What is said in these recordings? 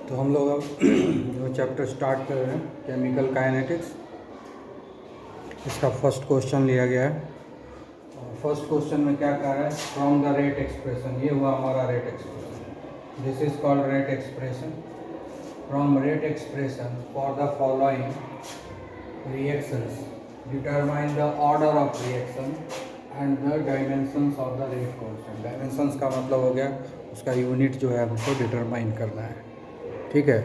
तो हम लोग अब जो चैप्टर स्टार्ट कर रहे हैं केमिकल काइनेटिक्स, इसका फर्स्ट क्वेश्चन लिया गया है। फर्स्ट क्वेश्चन में क्या कह रहा है, फ्रॉम द रेट एक्सप्रेशन, ये हुआ हमारा rate expression. This is called rate expression. From rate expression for the following reactions determine the order of reaction and the dimensions of the rate constant. Dimensions का मतलब हो गया उसका unit जो है हमको डिटरमाइन करना है। ठीक है,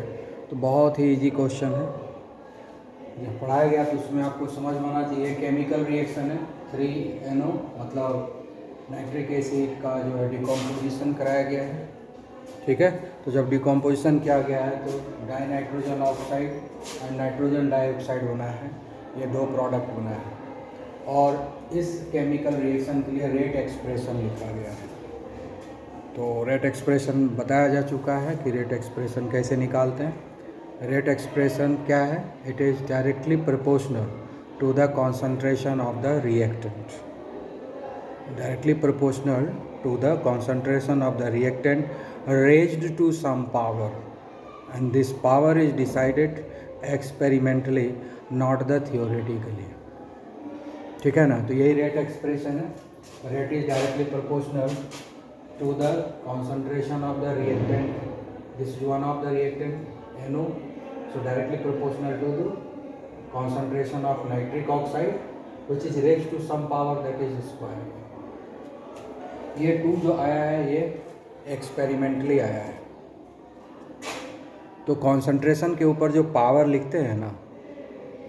तो बहुत ही इजी क्वेश्चन है, ये पढ़ाया गया तो उसमें आपको समझ में आना चाहिए। केमिकल रिएक्शन है, 3NO मतलब नाइट्रिक एसिड का जो है डिकम्पोजिशन कराया गया है। ठीक है, तो जब डिकम्पोजिशन किया गया है तो die nitrogen oxide and nitrogen dioxide बना है, ये दो प्रोडक्ट बना है। और इस केमिकल रिएक्शन के लिए रेट एक्सप्रेशन लिखा गया है। तो रेट एक्सप्रेशन बताया जा चुका है कि रेट एक्सप्रेशन कैसे निकालते हैं। रेट एक्सप्रेशन क्या है, it is directly proportional to the concentration of the reactant. Directly proportional to the concentration of the reactant raised to some power, and this power is decided experimentally, not the theoretically। ठीक है ना, तो यही rate expression है। Rate is directly proportional to the concentration of the reactant. This is one of the reactant NO, so directly proportional to the concentration of nitric oxide, which is raised to some power, that is square। ये 2 जो आया है ये experimentally आया है। तो concentration के ऊपर जो पावर लिखते हैं ना,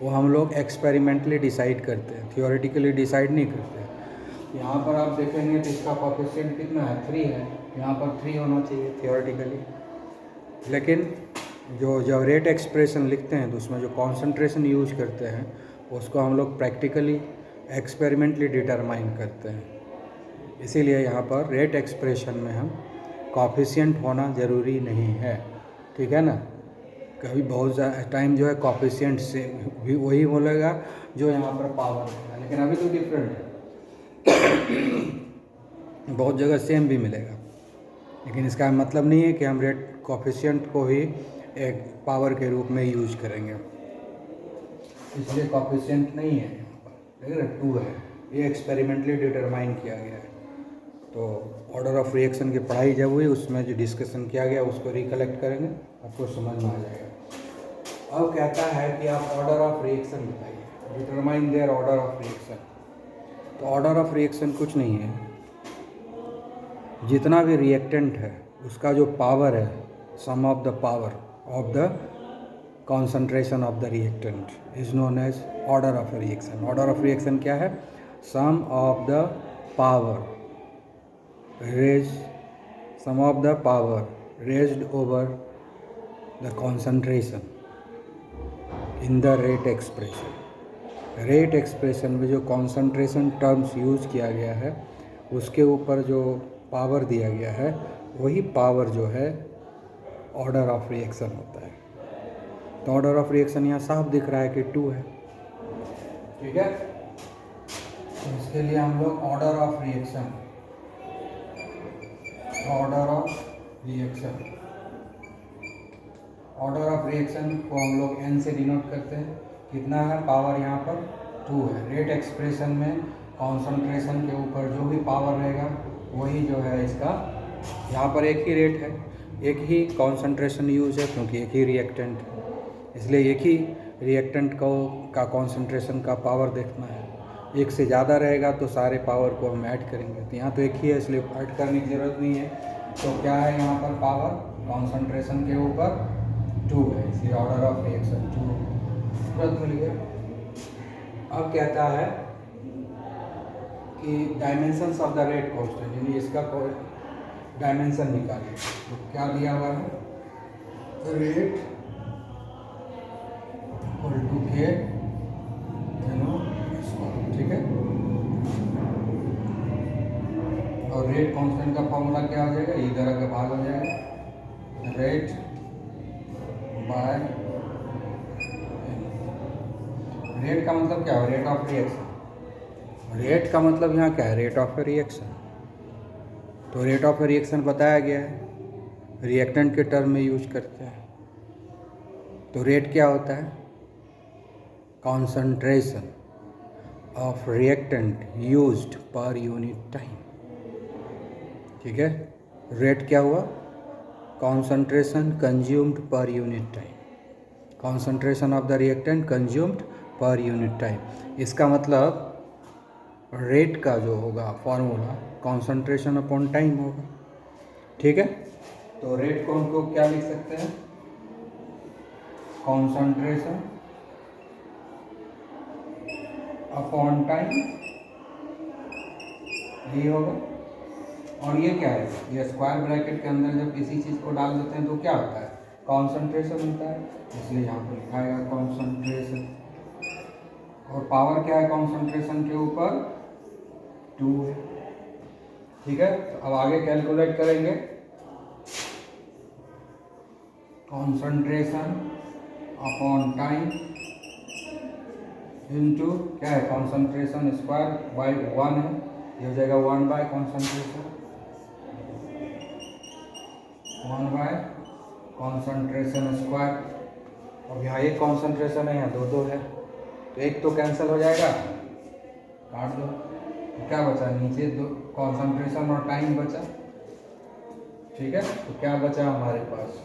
वो हम लोग एक्सपेरिमेंटली डिसाइड करते हैं, थियोरेटिकली डिसाइड नहीं करते। यहाँ पर आप देखेंगे तो इसका कोएफिशिएंट कितना है, 3 है। यहाँ पर 3 होना चाहिए थियोरेटिकली, लेकिन जब रेट एक्सप्रेशन लिखते हैं तो उसमें जो कॉन्सेंट्रेशन यूज करते हैं उसको हम लोग प्रैक्टिकली एक्सपेरिमेंटली डिटरमाइन करते हैं। इसीलिए यहाँ पर रेट एक्सप्रेशन में हम कोएफिशिएंट होना ज़रूरी नहीं है। ठीक है ना, कभी बहुत टाइम जो है कोएफिशिएंट से भी वही बोलेगा जो यहाँ पर पावर है, लेकिन अभी तो डिफरेंट है। बहुत जगह सेम भी मिलेगा, लेकिन इसका मतलब नहीं है कि हम रेट कोएफिशिएंट को ही एक पावर के रूप में यूज करेंगे। इसलिए कोएफिशिएंट नहीं है यहाँ पर, देख रहे 2 है, ये एक्सपेरिमेंटली डिटरमाइन किया गया है। तो ऑर्डर ऑफ रिएक्शन की पढ़ाई जब हुई उसमें जो डिस्कशन किया गया उसको रिकलेक्ट करेंगे, आपको समझ में आ जाएगा। अब कहता है कि आप ऑर्डर ऑफ रिएक्शन बताइए, determine there order of reaction. तो ऑर्डर ऑफ रिएक्शन कुछ नहीं है, जितना भी रिएक्टेंट है उसका जो पावर है, sum of the power of the concentration of the reactant is known as order of reaction. Order of reaction क्या है, sum of the power sum of the power raised over the concentration in the rate expression। Rate expression में जो concentration terms use किया गया है उसके ऊपर जो पावर दिया गया है वही पावर जो है ऑर्डर ऑफ रिएक्शन होता है। तो ऑर्डर ऑफ रिएक्शन यहाँ साफ दिख रहा है कि 2 है। ठीक है, तो इसके लिए हम लोग ऑर्डर ऑफ रिएक्शन को हम लोग n से डिनोट करते हैं। कितना है पावर, यहाँ पर 2 है। रेट एक्सप्रेशन में कॉन्सेंट्रेशन के ऊपर जो भी पावर रहेगा वही जो है इसका, यहाँ पर एक ही रेट है, एक ही कॉन्सेंट्रेशन यूज है क्योंकि एक ही रिएक्टेंट है, इसलिए एक ही रिएक्टेंट का कॉन्सेंट्रेशन का पावर देखना है। एक से ज़्यादा रहेगा तो सारे पावर को हम ऐड करेंगे, तो यहाँ तो एक ही है इसलिए ऐड करने की ज़रूरत नहीं है। तो क्या है यहाँ पर पावर, कॉन्सेंट्रेशन के ऊपर 2 है, इसलिए ऑर्डर ऑफ रिएक्शन 2 तुरंत मिल गया। अब कहता है कि dimensions of the rate constant, यानी इसका डायमेंशन निकालिए। तो क्या दिया हुआ है, रेट इक्वल टू K ठीक है, और रेट कांस्टेंट का फॉर्मूला क्या हो जाएगा, इधर का भाग हो जाएगा, रेट बाय रेट का मतलब क्या है, रेट ऑफ रिएक्शन। रेट का मतलब यहाँ क्या है, रेट ऑफ रिएक्शन। तो रेट ऑफ रिएक्शन बताया गया है, रिएक्टेंट के टर्म में यूज करते हैं। तो रेट क्या होता है? Concentration of reactant used per unit time. ठीक है, रेट क्या हुआ? Concentration consumed per unit time, concentration of the reactant consumed per unit time. इसका मतलब रेट का जो होगा फॉर्मूला कॉन्सेंट्रेशन अपॉन टाइम होगा। ठीक है, तो रेट को हमको क्या लिख सकते हैं? कॉन्सेंट्रेशन अपॉन टाइम, यही होगा। और ये क्या है? ये स्क्वायर ब्रैकेट के अंदर जब किसी चीज़ को डाल देते हैं तो क्या होता है? कॉन्सेंट्रेशन होता है, इसलिए यहाँ पर लिखा है कॉन्सेंट्रेशन। और पावर क्या है कॉन्सेंट्रेशन के ऊपर? 2 है। ठीक है, तो अब आगे कैलकुलेट करेंगे। कॉन्सेंट्रेशन अपॉन टाइम इनटू क्या है? कॉन्सेंट्रेशन स्क्वायर बाई 1 है, ये हो जाएगा 1 bye concentration, 1 bye concentration square. अब यहाँ एक कॉन्सेंट्रेशन है, यहाँ 2 है, तो एक तो कैंसिल हो जाएगा, काट दो। तो क्या बचा? नीचे 2 कॉन्सेंट्रेशन और टाइम बचा। ठीक है, तो क्या बचा हमारे पास?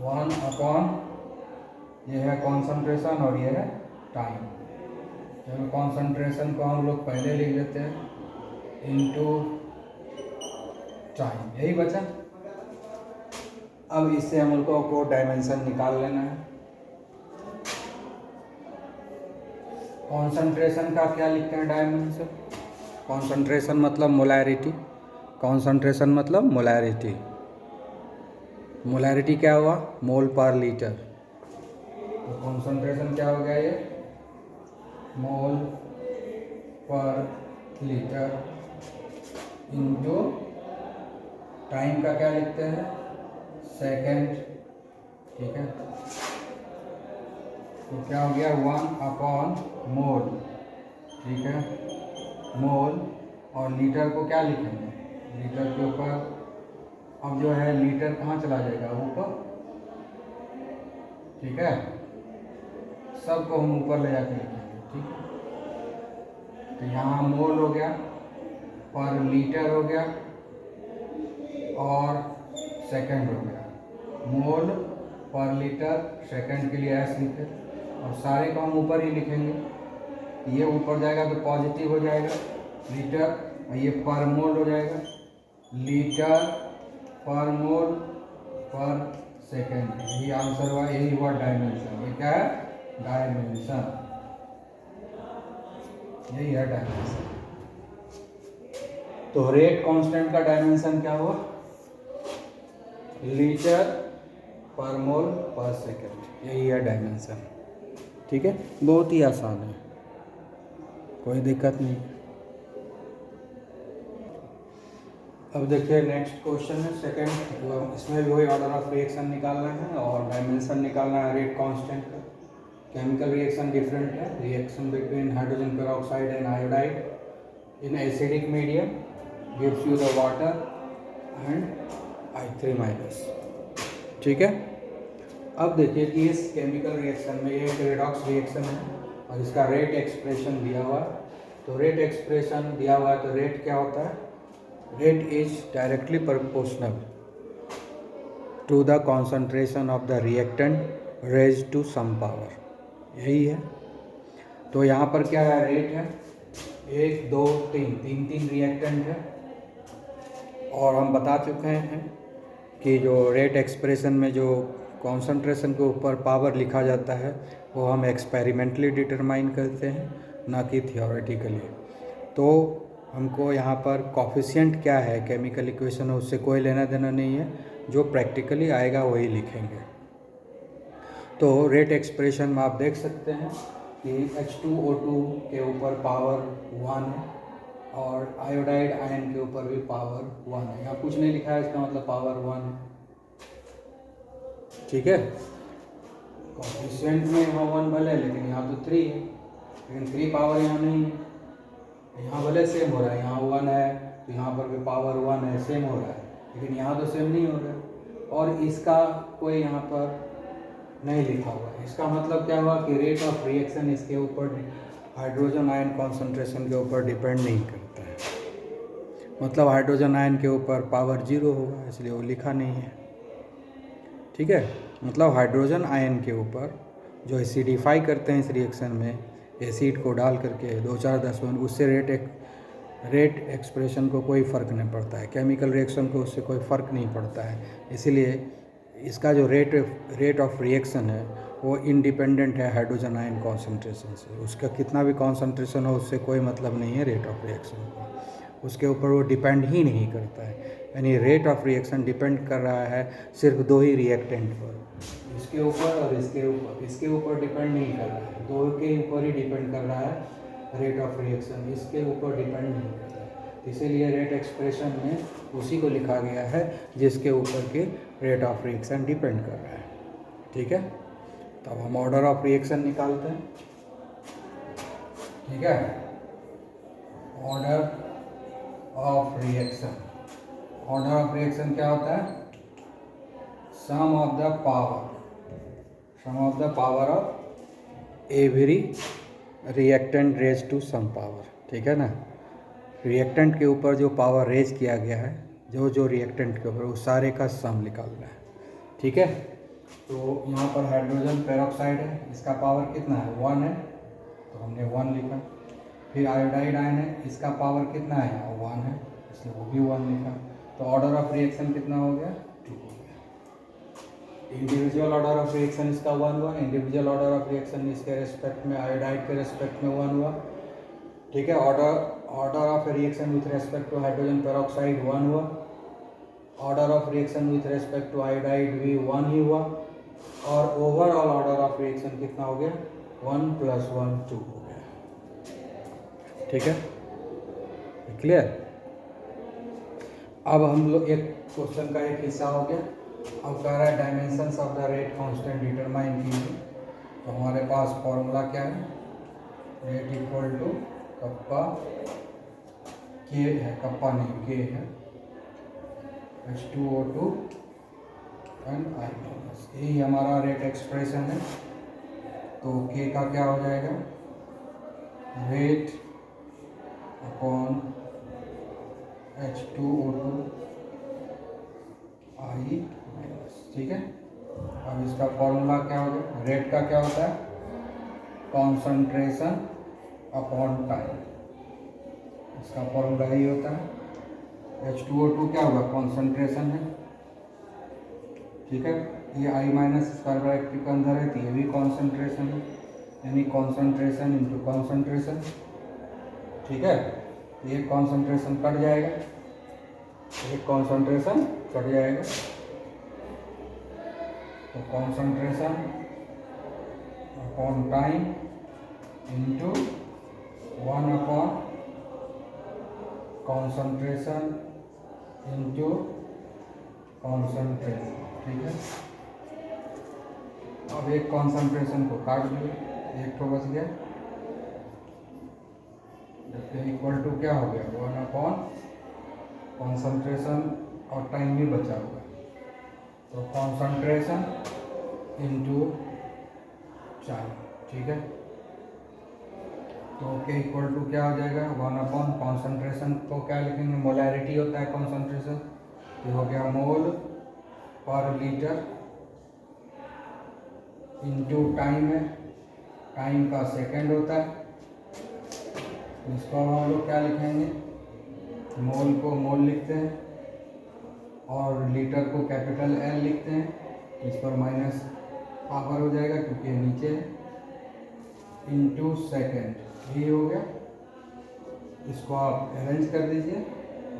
1 अपॉन ये है कॉन्सेंट्रेशन और ये है टाइम। तो कॉन्सेंट्रेशन को हम लोग पहले लिख लेते हैं इनटू टाइम, यही बचा। अब इससे हम लोग को डायमेंशन निकाल लेना है। कॉन्सेंट्रेशन का क्या लिखते हैं डायमेंशन? कॉन्सेंट्रेशन मतलब मोलैरिटी, कॉन्सेंट्रेशन मतलब मोलैरिटी। मोलैरिटी क्या हुआ? मोल पर लीटर। तो कॉन्सेंट्रेशन क्या हो गया? ये मोल पर लीटर इनटू टाइम का क्या लिखते हैं? सेकेंड। ठीक है, तो क्या हो गया? 1 अपॉन मोल। ठीक है, मोल। और लीटर को क्या लिखेंगे? लीटर के ऊपर अब जो है लीटर कहाँ चला जाएगा? ऊपर। ठीक है, सबको हम ऊपर ले जाकर लिखेंगे। ठीक है, तो यहाँ मोल हो गया, पर लीटर हो गया और सेकंड हो गया। मोल पर लीटर सेकंड के लिए एस लिखे, और सारे को हम ऊपर ही लिखेंगे। ये ऊपर जाएगा तो पॉजिटिव हो जाएगा लीटर, और ये पर मोल हो जाएगा लीटर पर मोल पर सेकंड। यही आंसर हुआ, यही हुआ डायमेंशन। ये क्या है? डायमेंशन, यही है डायमेंशन। तो रेट कांस्टेंट का डायमेंशन क्या हुआ? लीटर पर मोल पर सेकंड, यही है डायमेंशन। ठीक है, बहुत ही आसान है, कोई दिक्कत नहीं। अब देखिए नेक्स्ट क्वेश्चन है सेकंड। इसमें भी वही ऑर्डर ऑफ रिएक्शन निकालना है और डायमेंशन निकालना है रेट कांस्टेंट का। केमिकल रिएक्शन डिफरेंट है, reaction between hydrogen peroxide and iodide in acidic medium gives you the water and I3-। ठीक है, अब देखिए कि इस केमिकल रिएक्शन में ये एक रेडॉक्स रिएक्शन है और इसका रेट एक्सप्रेशन दिया हुआ है। तो रेट एक्सप्रेशन दिया हुआ है, तो रेट क्या होता है? Rate is directly proportional to the concentration of the reactant raise to some power, यही है। तो यहाँ पर क्या है? रेट है 1 2 3, 3 रिएक्टेंट है। और हम बता चुके हैं कि जो रेट एक्सप्रेशन में जो कॉन्सेंट्रेशन के ऊपर पावर लिखा जाता है वो हम एक्सपेरिमेंटली डिटरमाइन करते हैं, ना कि थियोरेटिकली। तो हमको यहाँ पर कॉफिशिएंट क्या है केमिकल इक्वेशन है उससे कोई लेना देना नहीं है, जो प्रैक्टिकली आएगा वही लिखेंगे। तो रेट एक्सप्रेशन में आप देख सकते हैं कि H2O2 के ऊपर पावर 1 है और आयोडाइड आयन के ऊपर भी पावर 1 है। यहाँ कुछ नहीं लिखा है, इसका मतलब पावर 1 है। ठीक है, कॉफिशिएंट में यहाँ 1 भले, लेकिन यहाँ तो 3 है, लेकिन 3 पावर यहाँ नहीं है। यहाँ भले सेम हो रहा है, यहाँ 1 है तो यहाँ पर भी पावर 1 है, सेम हो रहा है, लेकिन यहाँ तो सेम नहीं हो रहा है। और इसका कोई यहाँ पर नहीं लिखा हुआ है। इसका मतलब क्या हुआ कि रेट ऑफ रिएक्शन इसके ऊपर हाइड्रोजन आयन कॉन्सेंट्रेशन के ऊपर डिपेंड नहीं करता है, मतलब हाइड्रोजन आयन के ऊपर पावर 0 होगा, इसलिए वो लिखा नहीं है। ठीक है, मतलब हाइड्रोजन आयन के ऊपर जो एसिडिफाई करते हैं इस रिएक्शन में एसिड को डाल करके 2,4-10 उससे रेट एक्सप्रेशन को कोई फ़र्क नहीं पड़ता है, केमिकल रिएक्शन को उससे कोई फ़र्क नहीं पड़ता है। इसीलिए इसका जो रेट ऑफ रिएक्शन है वो इंडिपेंडेंट है हाइड्रोजन आयन कॉन्सेंट्रेशन से। उसका कितना भी कॉन्सेंट्रेशन हो उससे कोई मतलब नहीं है रेट ऑफ रिएक्शन का, उसके ऊपर वो डिपेंड ही नहीं करता है। यानी रेट ऑफ रिएक्शन डिपेंड कर रहा है सिर्फ 2 ही रिएक्टेंट पर, इसके ऊपर और इसके ऊपर। इसके ऊपर डिपेंड नहीं कर रहा है, 2 के ऊपर ही डिपेंड कर रहा है रेट ऑफ रिएक्शन, इसके ऊपर डिपेंड नहीं कर रहा है। इसीलिए रेट एक्सप्रेशन में उसी को लिखा गया है जिसके ऊपर के रेट ऑफ रिएक्शन डिपेंड कर रहा है। ठीक है, तब हम ऑर्डर ऑफ रिएक्शन निकालते हैं। ठीक है, order of reaction, order of reaction क्या होता है? Sum of the power of every reactant raise to some power. ठीक है ना, रिएक्टेंट के ऊपर जो पावर रेज किया गया है, जो रिएक्टेंट के ऊपर, उस सारे का सम निकालना है। ठीक है, तो यहाँ पर हाइड्रोजन पेरोक्साइड है, इसका पावर कितना है? 1 है, तो हमने 1 लिखा। फिर आयोडाइड आयन है, इसका पावर कितना है? 1 है, इसलिए वो भी 1 लिखा। तो ऑर्डर ऑफ रिएक्शन कितना हो गया? 2 हो गया। इंडिविजुअल ऑर्डर ऑफ रिएक्शन इसका 1 हुआ, इंडिविजुअल ऑर्डर ऑफ रिएक्शन इसके रेस्पेक्ट में आयोडाइड के रेस्पेक्ट में 1 हुआ। ठीक है, order of reaction with respect to hydrogen peroxide 1 हुआ, order of reaction with respect to iodide भी 1 ही हुआ, और ओवरऑल ऑर्डर ऑफ रिएक्शन कितना हो गया? 1 + 1 2 हो गया। ठीक है, क्लियर? अब हम लोग एक क्वेश्चन का एक हिस्सा हो गया। अब कह रहा है dimensions of the rate constant determine कीजिए। तो हमारे पास फॉर्मूला क्या है? रेट इक्वल टू कप्पा के है, कप्पा नहीं के है, H2O2 एंड I-, यही हमारा रेट एक्सप्रेशन है। तो के का क्या हो जाएगा? Rate upon H2O2 I-। ठीक है, अब इसका फॉर्मूला क्या हो गया? रेट का क्या होता है? कॉन्सेंट्रेशन अपॉन टाइम, इसका फॉर्मूला ही होता है। H2O2 क्या होगा? कॉन्सेंट्रेशन है। ठीक है, ये I- स्क्वायर ब्रैकेट के अंदर है, तो ये भी कॉन्सेंट्रेशन है, यानी कॉन्सेंट्रेशन इंटू कॉन्सेंट्रेशन। ठीक है, ये कॉन्सेंट्रेशन कट जाएगा, एक कॉन्सेंट्रेशन कट जाएगा, तो concentration upon time into 1 upon concentration into concentration. ठीक है, अब एक कॉन्सेंट्रेशन को काट दिए, एक तो बच गया, इक्वल टू क्या हो गया? 1 अपॉन कॉन्सेंट्रेशन और टाइम भी बचा हुआ है, तो कॉन्सेंट्रेशन इंटू टाइम। ठीक है, तो के इक्वल टू क्या हो जाएगा? 1 अपॉन कॉन्सेंट्रेशन को क्या लिखेंगे? मोलैरिटी होता है कॉन्सेंट्रेशन, ये हो गया मोल पर लीटर इंटू टाइम है, टाइम का सेकंड होता है, इसको हम लोग क्या लिखेंगे? मोल को मोल लिखते हैं और लीटर को कैपिटल L लिखते हैं, इस पर माइनस पावर हो जाएगा क्योंकि ये नीचे है, इंटू सेकेंड, ये हो गया। इसको आप अरेंज कर दीजिए,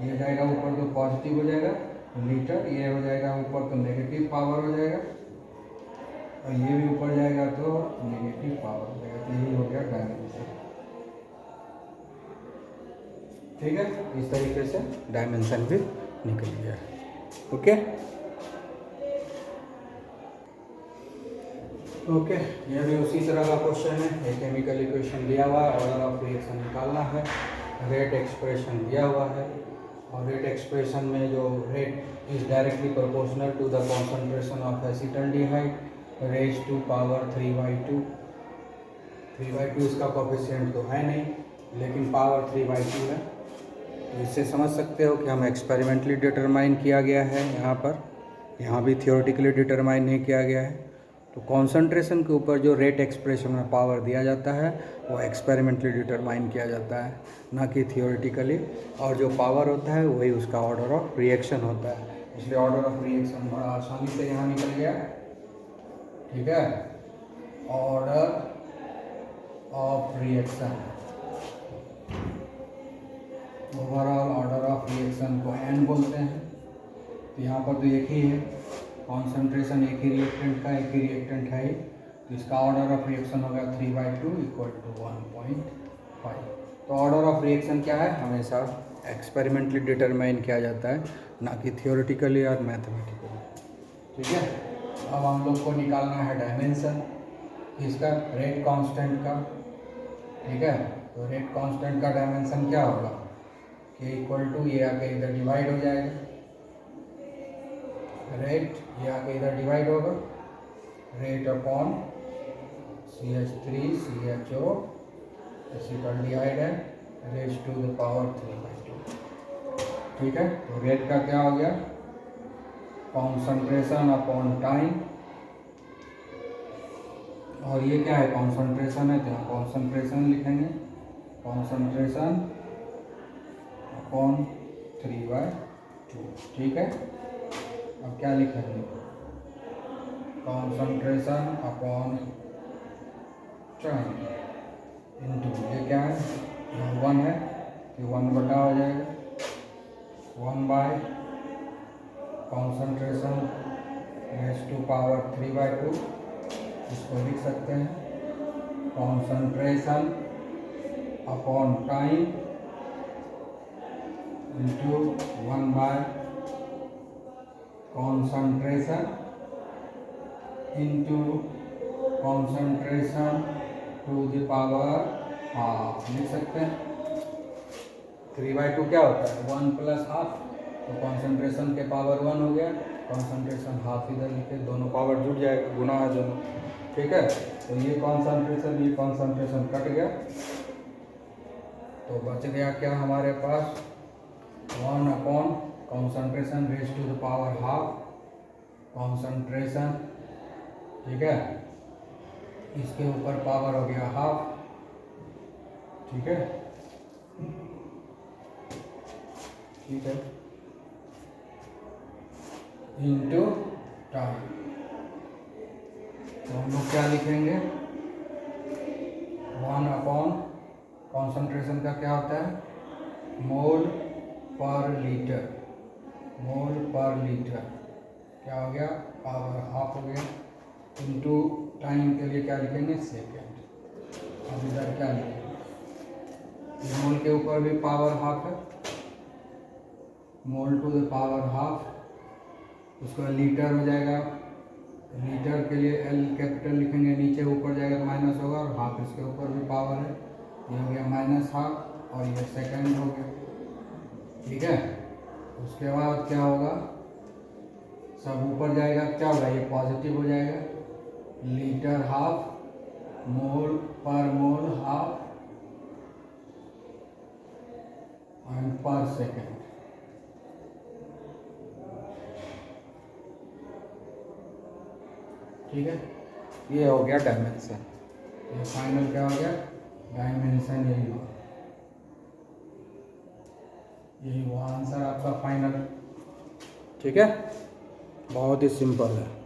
ये जाएगा ऊपर तो पॉजिटिव हो जाएगा लीटर, ये हो जाएगा ऊपर तो नेगेटिव पावर हो जाएगा, और ये भी ऊपर जाएगा तो नेगेटिव पावर हो जाएगा, तो यही हो गया डायमेंशन। ठीक है, इस तरीके से डायमेंशन भी निकल गया। ओके ओके, यह भी उसी तरह का क्वेश्चन है। एक केमिकल इक्वेशन दिया हुआ है, ऑर्डर ऑफ रिएक्शन निकालना है, रेट एक्सप्रेशन दिया हुआ है, और रेट एक्सप्रेशन में जो rate is directly proportional to the concentration of acetaldehyde raise to power 3/2। 3/2 इसका कोफिशिएंट तो है नहीं, लेकिन पावर 3/2 है। तो इससे समझ सकते हो कि हम एक्सपेरिमेंटली डिटरमाइन किया गया है यहाँ पर, यहाँ भी थियोरेटिकली डिटरमाइन नहीं किया गया है। तो कॉन्सेंट्रेशन के ऊपर जो रेट एक्सप्रेशन में पावर दिया जाता है वो एक्सपेरिमेंटली डिटरमाइन किया जाता है, ना कि थियोरेटिकली। और जो पावर होता है वही उसका ऑर्डर ऑफ रिएक्शन होता है, इसलिए ऑर्डर ऑफ रिएक्शन बड़ा आसानी से यहाँ निकल गया। ठीक है, order of reaction, overall order of reaction को एन बोलते हैं। तो यहाँ पर तो एक ही है, कॉन्सेंट्रेशन एक ही रिएक्टेंट का, एक ही रिएक्टेंट है, तो इसका ऑर्डर ऑफ रिएक्शन होगा 3/2 = 1.5। तो ऑर्डर ऑफ रिएक्शन क्या है, हमेशा एक्सपेरिमेंटली डिटरमाइन किया जाता है, ना कि थियोरेटिकली और मैथमेटिकली। ठीक है, अब हम लोग को निकालना है डायमेंशन इसका, रेट कांस्टेंट का। ठीक है, तो रेट कांस्टेंट का डायमेंशन क्या होगा, K = ये आके इधर डिवाइड हो जाएगा, रेट ये आके इधर डिवाइड होगा, रेट अपॉन CH3CHO एसिटल्डिहाइड है रेज टू द पावर 3/2। ठीक है, तो रेट का क्या हो गया, कॉन्सेंट्रेशन अपॉन टाइम, और ये क्या है, कॉन्सेंट्रेशन है तो कॉन्सेंट्रेशन लिखेंगे, कॉन्सेंट्रेशन अपॉन 3/2। ठीक है, अब क्या लिखेंगे, कॉन्सेंट्रेशन अपॉन टाइम इनटू, ये क्या है, 1 है तो 1 बटा हो जाएगा, 1 कॉन्सेंट्रेशन रेज टू पावर 3/2। इसको लिख सकते हैं, concentration upon time into 1 concentration into concentration to the power half, लिख सकते हैं। 3/2 क्या होता है, 1 + हाफ, तो कॉन्सेंट्रेशन के पावर 1 हो गया, कॉन्सेंट्रेशन हाफ इधर लिखे, दोनों पावर जुड़ जाएगा, गुना है दोनों। ठीक है, तो ये कॉन्सेंट्रेशन कट गया, तो बच गया क्या हमारे पास, 1 upon concentration raise to the power half concentration. ठीक है, इसके ऊपर पावर हो गया हाफ। ठीक है, ठीक है, इंटू टाइम, तो हम लोग क्या लिखेंगे, 1 अपॉन कॉन्सेंट्रेशन का क्या होता है, मोल पर लीटर, मोल पर लीटर क्या हो गया, पावर हाफ हो गया, इंटू टाइम के लिए क्या लिखेंगे, सेकेंड। अब इधर क्या लिखेंगे, मोल के ऊपर भी पावर हाफ है, मोल टू द पावर हाफ, उसका लीटर हो जाएगा, लीटर के लिए L कैपिटल लिखेंगे, नीचे ऊपर जाएगा तो माइनस होगा, और हाफ इसके ऊपर भी पावर है, ये हो गया -1/2 और ये सेकेंड हो गया। ठीक है, उसके बाद क्या होगा, सब ऊपर जाएगा, क्या होगा, ये पॉजिटिव हो जाएगा, लीटर हाफ, मोल पर मोल हाफ एंड पर सेकेंड। ठीक है, ये हो गया डायमेंशन, ये फाइनल क्या हो गया, डायमेंशन यही हुआ, यही हुआ आंसर आपका फाइनल। ठीक है, बहुत ही सिंपल है।